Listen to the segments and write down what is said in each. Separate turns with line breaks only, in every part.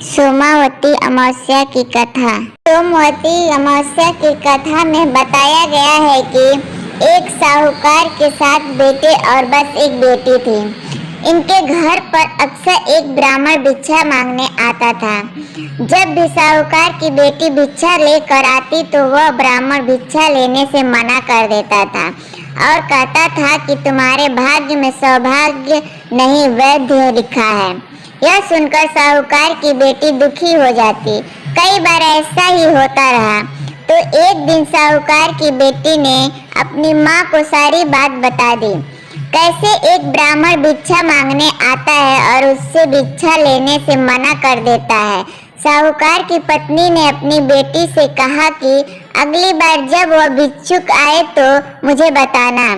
सोमावती अमावस्या की कथा। सोमवती अमावस्या की कथा में बताया गया है कि एक साहूकार के 7 बेटे और बस एक बेटी थी। इनके घर पर अक्सर एक ब्राह्मण भिक्षा मांगने आता था। जब भी साहूकार की बेटी भिक्षा लेकर आती तो वह ब्राह्मण भिक्षा लेने से मना कर देता था और कहता था कि तुम्हारे भाग्य में सौभाग्य नहीं वैद्य लिखा है। यह सुनकर साहूकार की बेटी दुखी हो जाती। कई बार ऐसा ही होता रहा। तो एक दिन साहूकार की बेटी ने अपनी माँ को सारी बात बता दी। कैसे एक ब्राह्मण भिक्षा मांगने आता है और उससे भिक्षा लेने से मना कर देता है। साहूकार की पत्नी ने अपनी बेटी से कहा कि अगली बार जब वह भिक्षुक आए तो मुझे बताना।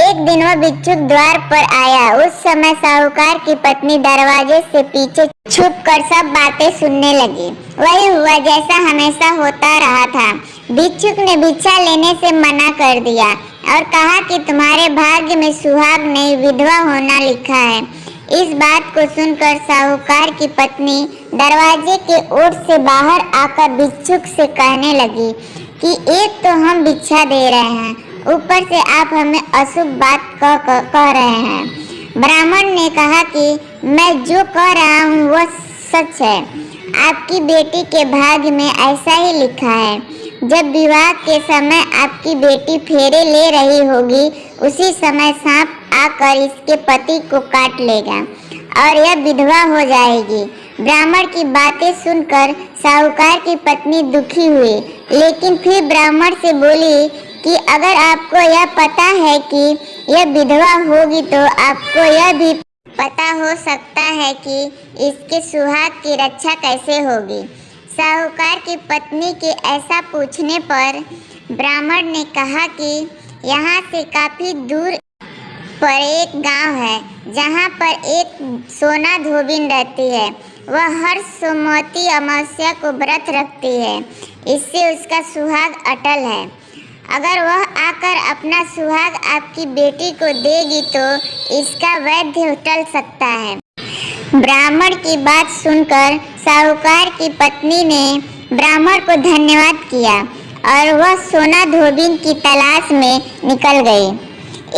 एक दिन वह भिक्षुक द्वार पर आया। उस समय साहूकार की पत्नी दरवाजे से पीछे छुपकर सब बातें सुनने लगी। वही हुआ जैसा हमेशा होता रहा था। भिक्षुक ने भिक्षा लेने से मना कर दिया और कहा कि तुम्हारे भाग्य में सुहाग नहीं विधवा होना लिखा है। इस बात को सुनकर साहूकार की पत्नी दरवाजे के ओर से बाहर आकर भिक्षुक से कहने लगी कि एक तो हम भिक्षा दे रहे हैं, ऊपर से आप हमें अशुभ बात कह रहे हैं। ब्राह्मण ने कहा कि मैं जो कह रहा हूँ वह सच है। आपकी बेटी के भाग्य में ऐसा ही लिखा है। जब विवाह के समय आपकी बेटी फेरे ले रही होगी उसी समय सांप आकर इसके पति को काट लेगा और यह विधवा हो जाएगी। ब्राह्मण की बातें सुनकर साहूकार की पत्नी दुखी हुई, लेकिन फिर ब्राह्मण से बोली कि अगर आपको यह पता है कि यह विधवा होगी तो आपको यह भी पता हो सकता है कि इसके सुहाग की रक्षा कैसे होगी। साहूकार की पत्नी के ऐसा पूछने पर ब्राह्मण ने कहा कि यहाँ से काफ़ी दूर पर एक गांव है जहाँ पर एक सोना धोबिन रहती है। वह हर सोमवती अमावस्या को व्रत रखती है। इससे उसका सुहाग अटल है। अगर वह आकर अपना सुहाग आपकी बेटी को देगी तो इसका वैद्य टल सकता है। ब्राह्मण की बात सुनकर साहूकार की पत्नी ने ब्राह्मण को धन्यवाद किया और वह सोना धोबिन की तलाश में निकल गई।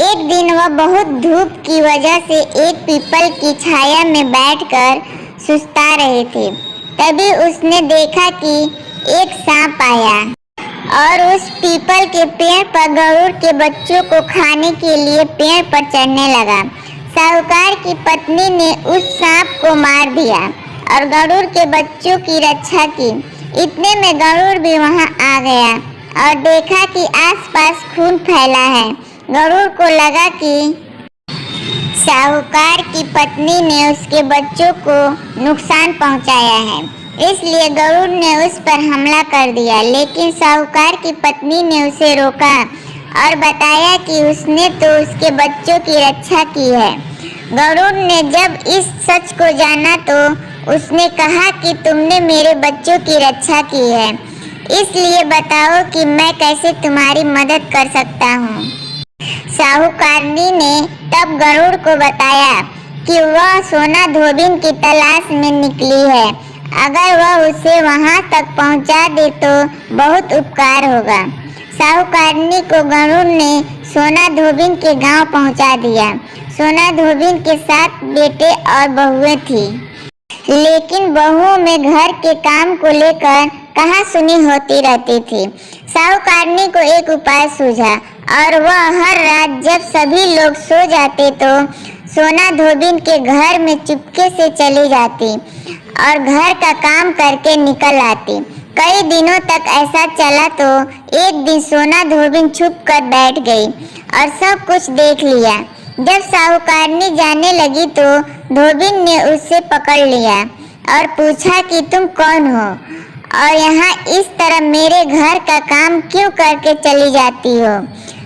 एक दिन वह बहुत धूप की वजह से एक पीपल की छाया में बैठकर सुस्ता रही थी। तभी उसने देखा कि एक सांप आया और उस पीपल के पेड़ पर गरुड़ के बच्चों को खाने के लिए पेड़ पर चढ़ने लगा। साहूकार की पत्नी ने उस सांप को मार दिया और गरुड़ के बच्चों की रक्षा की। इतने में गरुड़ भी वहां आ गया और देखा कि आसपास खून फैला है। गरुड़ को लगा कि साहूकार की पत्नी ने उसके बच्चों को नुकसान पहुंचाया है, इसलिए गरुड़ ने उस पर हमला कर दिया। लेकिन साहूकार की पत्नी ने उसे रोका और बताया कि उसने तो उसके बच्चों की रक्षा की है। गरुड़ ने जब इस सच को जाना तो उसने कहा कि तुमने मेरे बच्चों की रक्षा की है, इसलिए बताओ कि मैं कैसे तुम्हारी मदद कर सकता हूँ। साहूकारनी ने तब गरुड़ को बताया कि वह सोना धोबिन की तलाश में निकली है। अगर वह उसे वहां तक पहुंचा दे तो बहुत उपकार होगा। साहूकारनी को गरुड़ ने सोना धोबिन के गांव पहुंचा दिया। सोना धोबिन के 7 बेटे और बहुएं थी, लेकिन बहुओं में घर के काम को लेकर कहा सुनी होती रहती थी। साहूकारनी को एक उपाय सूझा और वह हर रात जब सभी लोग सो जाते तो सोना धोबिन के घर में चुपके से चली जाती और घर का काम करके निकल आती। कई दिनों तक ऐसा चला तो एक दिन सोना धोबिन छुप कर बैठ गई और सब कुछ देख लिया। जब साहूकारनी जाने लगी तो धोबिन ने उसे पकड़ लिया और पूछा कि तुम कौन हो और यहाँ इस तरह मेरे घर का काम क्यों करके चली जाती हो।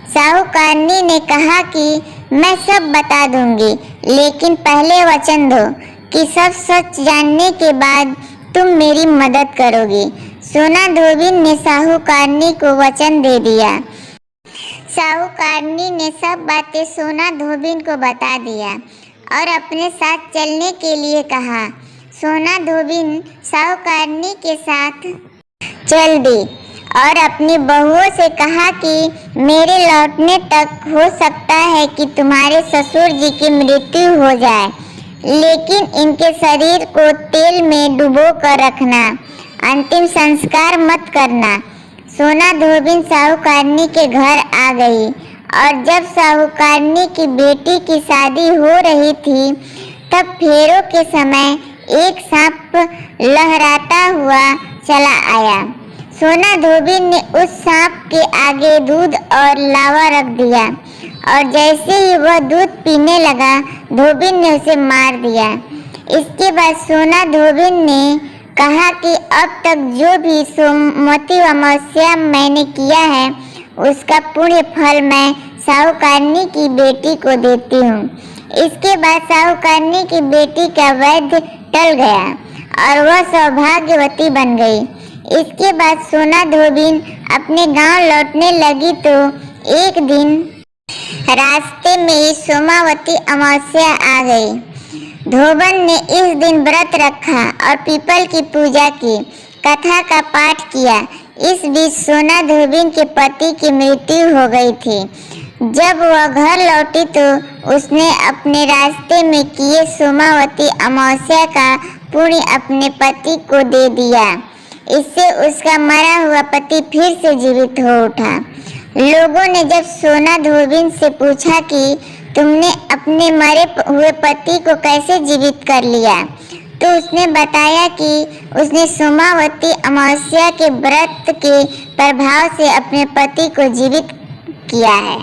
साहूकारनी ने कहा कि मैं सब बता दूंगी, लेकिन पहले वचन दो कि सब सच जानने के बाद तुम मेरी मदद करोगी। सोना धोबिन ने साहूकारनी को वचन दे दिया। साहूकारनी ने सब बातें सोना धोबिन को बता दिया और अपने साथ चलने के लिए कहा। सोना धोबिन साहूकारनी के साथ चल दी और अपनी बहुओं से कहा कि मेरे लौटने तक हो सकता है कि तुम्हारे ससुर जी की मृत्यु हो जाए, लेकिन इनके शरीर को तेल में डुबो कर रखना, अंतिम संस्कार मत करना। सोना धोबिन साहूकारनी के घर आ गई और जब साहूकारनी की बेटी की शादी हो रही थी तब फेरों के समय एक सांप लहराता हुआ चला आया। सोना धोबिन ने उस सांप के आगे दूध और लावा रख दिया और जैसे ही वह दूध पीने लगा धोबिन ने उसे मार दिया। इसके बाद सोना धोबिन ने कहा कि अब तक जो भी सोमवती अमावस्या मैंने किया है उसका पुण्य फल मैं साहूकारनी की बेटी को देती हूँ। इसके बाद साहूकारनी की बेटी का वैध टल गया और वह सौभाग्यवती बन गई। इसके बाद सोना धोबिन अपने गांव लौटने लगी तो एक दिन रास्ते में ही सोमावती अमावस्या आ गई। धोबन ने इस दिन व्रत रखा और पीपल की पूजा की, कथा का पाठ किया। इस बीच सोना धोबिन के पति की मृत्यु हो गई थी। जब वह घर लौटी तो उसने अपने रास्ते में किए सोमावती अमावस्या का पुण्य अपने पति को दे दिया। इससे उसका मरा हुआ पति फिर से जीवित हो उठा। लोगों ने जब सोना धोबिन से पूछा कि तुमने अपने मरे हुए पति को कैसे जीवित कर लिया, तो उसने बताया कि उसने सोमावती अमावस्या के व्रत के प्रभाव से अपने पति को जीवित किया है।